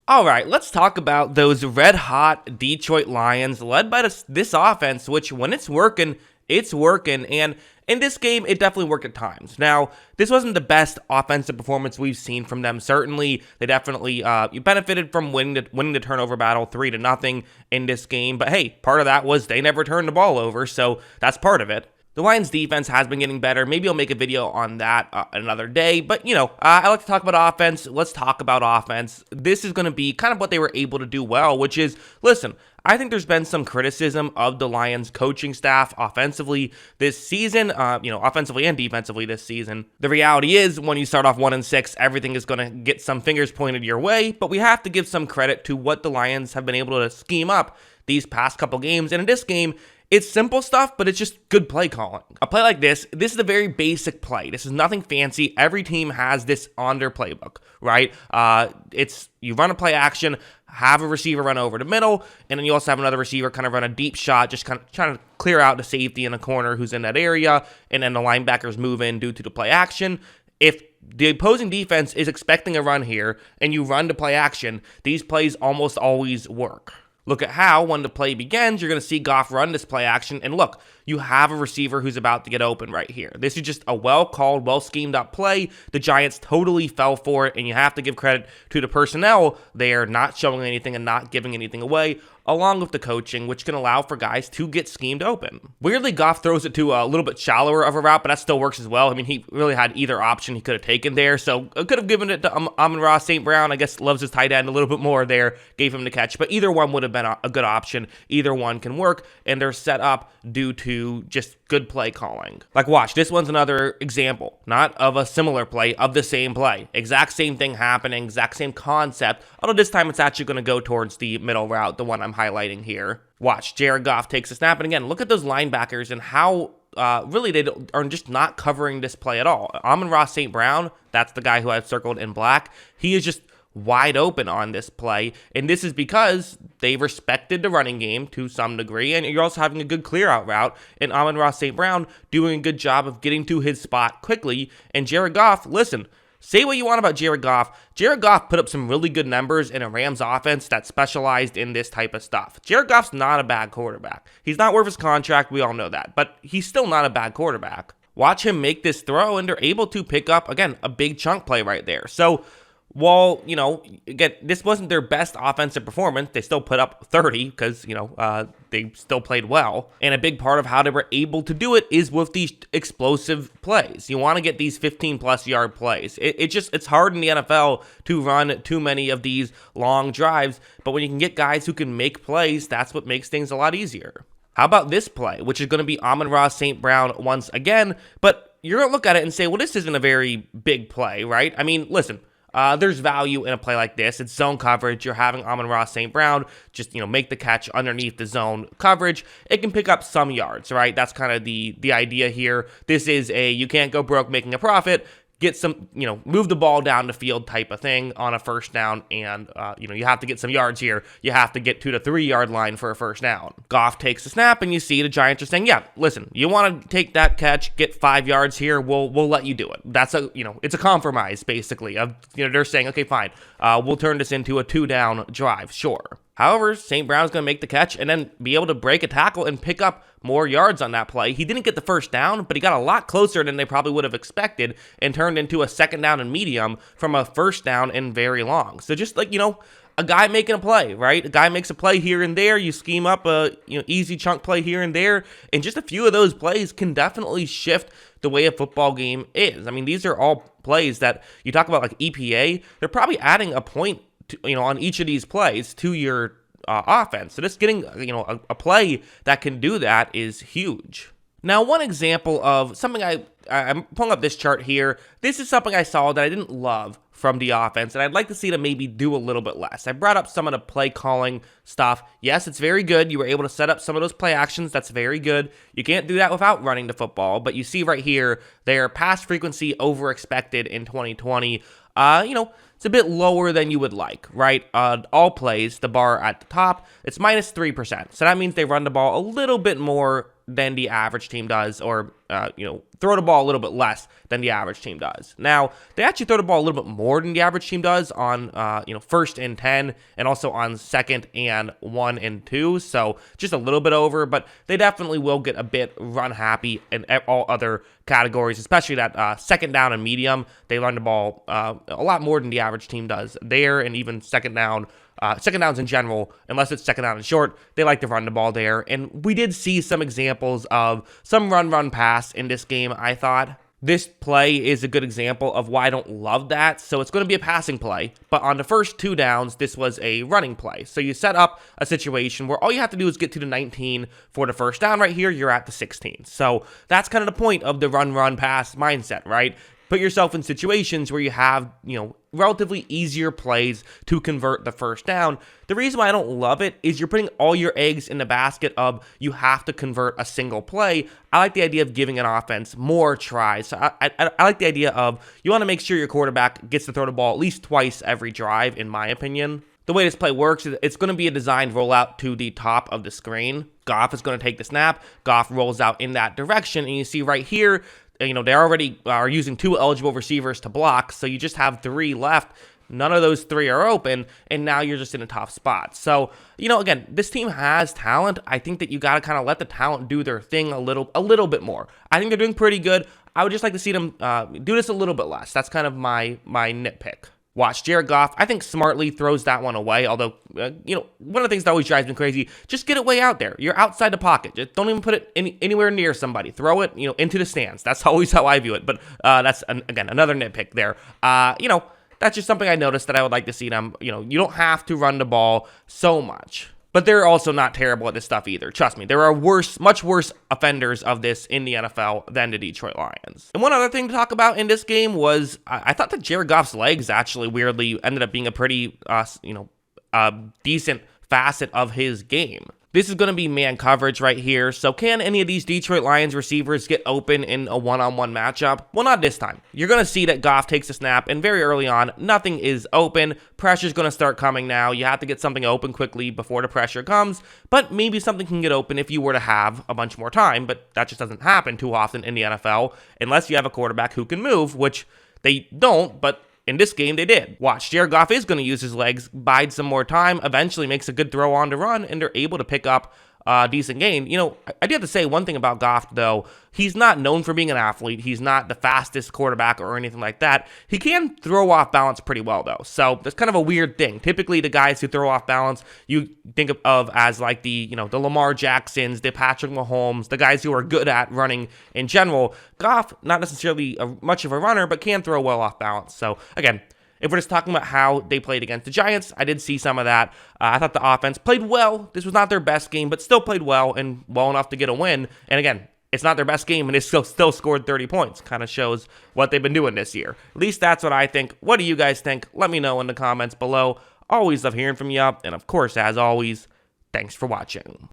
All right, let's talk about those red-hot Detroit Lions led by this offense, which when it's working, it's working. And in this game, it definitely worked at times. Now, this wasn't the best offensive performance we've seen from them. Certainly, they definitely benefited from winning the turnover battle 3-0 in this game. But hey, part of that was they never turned the ball over, so that's part of it. The Lions defense has been getting better. Maybe I'll make a video on that another day. But, I like to talk about offense. Let's talk about offense. This is going to be kind of what they were able to do well, which is, listen, I think there's been some criticism of the Lions coaching staff offensively this season, offensively and defensively this season. The reality is when you start off 1-6, everything is going to get some fingers pointed your way, but we have to give some credit to what the Lions have been able to scheme up these past couple games. And in this game, it's simple stuff, but it's just good play calling. A play like this is a very basic play. This is nothing fancy. Every team has this on their playbook, right? You run a play action, have a receiver run over the middle, and then you also have another receiver kind of run a deep shot, just kind of trying to clear out the safety in the corner who's in that area, and then the linebackers move in due to the play action. If the opposing defense is expecting a run here, and you run the play action, these plays almost always work. Look at how, when the play begins, you're going to see Goff run this play action, and look, you have a receiver who's about to get open right here. This is just a well-called, well-schemed-up play. The Giants totally fell for it, and you have to give credit to the personnel. They are not showing anything and not giving anything away, along with the coaching, which can allow for guys to get schemed open. Weirdly, Goff throws it to a little bit shallower of a route, but that still works as well. I mean, he really had either option he could have taken there, so I could have given it to Amon-Ra St. Brown. I guess loves his tight end a little bit more there, gave him the catch, but either one would have been a good option. Either one can work, and they're set up due to just good play calling. Like, watch, this one's another example, not of a similar play, of the same play. Exact same thing happening, exact same concept, although this time it's actually going to go towards the middle route, the one I'm highlighting here. Watch, Jared Goff takes a snap, and again, look at those linebackers and how really they are just not covering this play at all. Amon-Ra St. Brown, that's the guy who I've circled in black, he is just wide open on this play, and this is because they respected the running game to some degree, and you're also having a good clear-out route, and Amon-Ra St. Brown doing a good job of getting to his spot quickly, and Jared Goff, listen, say what you want about Jared Goff. Jared Goff put up some really good numbers in a Rams offense that specialized in this type of stuff. Jared Goff's not a bad quarterback. He's not worth his contract, we all know that, but he's still not a bad quarterback. Watch him make this throw, and they're able to pick up, again, a big chunk play right there. So, while, again, this wasn't their best offensive performance, they still put up 30 because, they still played well. And a big part of how they were able to do it is with these explosive plays. You want to get these 15-plus yard plays. It's hard in the NFL to run too many of these long drives, but when you can get guys who can make plays, that's what makes things a lot easier. How about this play, which is going to be Amon-Ra St. Brown once again, but you're going to look at it and say, well, this isn't a very big play, right? I mean, listen. There's value in a play like this. It's zone coverage. You're having Amon-Ra St. Brown just, make the catch underneath the zone coverage. It can pick up some yards, right? That's kind of the idea here. This is you can't go broke making a profit. Get some, move the ball down the field type of thing on a first down, and, you have to get some yards here. You have to get to the 3-yard line for a first down. Goff takes the snap, and you see the Giants are saying, yeah, listen, you want to take that catch, get 5 yards here, we'll let you do it. That's it's a compromise, basically. They're saying, okay, fine, we'll turn this into a 2-down drive, sure. However, St. Brown's going to make the catch and then be able to break a tackle and pick up more yards on that play. He didn't get the first down, but he got a lot closer than they probably would have expected and turned into a second down and medium from a first down and very long. So just like, a guy making a play, right? A guy makes a play here and there. You scheme up a easy chunk play here and there, and just a few of those plays can definitely shift the way a football game is. I mean, these are all plays that you talk about like EPA. They're probably adding a point on each of these plays to your offense. So just getting, a play that can do that is huge. Now, one example of something I'm pulling up this chart here. This is something I saw that I didn't love from the offense, and I'd like to see them maybe do a little bit less. I brought up some of the play calling stuff. Yes, it's very good. You were able to set up some of those play actions. That's very good. You can't do that without running the football, but you see right here, their pass frequency over expected in 2020. It's a bit lower than you would like, right? All plays, the bar at the top, it's -3%. So that means they run the ball a little bit more than the average team does, or throw the ball a little bit less than the average team does. Now, they actually throw the ball a little bit more than the average team does on, first and 10 and also on second and 1 and 2. So just a little bit over, but they definitely will get a bit run happy in all other categories, especially that second down and medium. They run the ball a lot more than the average team does there, and even second downs in general, unless it's second down and short, they like to run the ball there. And we did see some examples of some run pass in this game, I thought. This play is a good example of why I don't love that. So it's going to be a passing play, but on the first 2 downs, this was a running play. So you set up a situation where all you have to do is get to the 19 for the first down. Right here, you're at the 16. So that's kind of the point of the run pass mindset, right? Put yourself in situations where you have, relatively easier plays to convert the first down. The reason why I don't love it is you're putting all your eggs in the basket of you have to convert a single play. I like the idea of giving an offense more tries. So I like the idea of you want to make sure your quarterback gets to throw the ball at least twice every drive, in my opinion. The way this play works is it's going to be a designed rollout to the top of the screen. Goff is going to take the snap. Goff rolls out in that direction, and you see right here, they already are using 2 eligible receivers to block, so you just have 3 left. None of those 3 are open, and now you're just in a tough spot. So, again, this team has talent. I think that you got to kind of let the talent do their thing a little bit more. I think they're doing pretty good. I would just like to see them do this a little bit less. That's kind of my nitpick. Watch Jared Goff. I think smartly throws that one away. Although, one of the things that always drives me crazy, just get it way out there. You're outside the pocket. Just don't even put it anywhere near somebody. Throw it, into the stands. That's always how I view it. But that's, again, another nitpick there. That's just something I noticed that I would like to see them. You don't have to run the ball so much. But they're also not terrible at this stuff either. Trust me, there are much worse offenders of this in the NFL than the Detroit Lions. And one other thing to talk about in this game was I thought that Jared Goff's legs actually weirdly ended up being a pretty, decent facet of his game. This is going to be man coverage right here. So can any of these Detroit Lions receivers get open in a one-on-one matchup? Well, not this time. You're going to see that Goff takes a snap, and very early on, nothing is open. Pressure's going to start coming now. You have to get something open quickly before the pressure comes, but maybe something can get open if you were to have a bunch more time, but that just doesn't happen too often in the NFL unless you have a quarterback who can move, which they don't, but in this game, they did. Watch, Jared Goff is going to use his legs, bide some more time, eventually makes a good throw on the run, and they're able to pick up a decent gain. I do have to say one thing about Goff, though. He's not known for being an athlete. He's not the fastest quarterback or anything like that. He can throw off balance pretty well, though. So that's kind of a weird thing. Typically, the guys who throw off balance, you think of as like the Lamar Jacksons, the Patrick Mahomes, the guys who are good at running in general. Goff, not necessarily much of a runner, but can throw well off balance. So again, if we're just talking about how they played against the Giants, I did see some of that. I thought the offense played well. This was not their best game, but still played well and well enough to get a win. And again, it's not their best game, and they still scored 30 points. Kind of shows what they've been doing this year. At least that's what I think. What do you guys think? Let me know in the comments below. Always love hearing from you. And of course, as always, thanks for watching.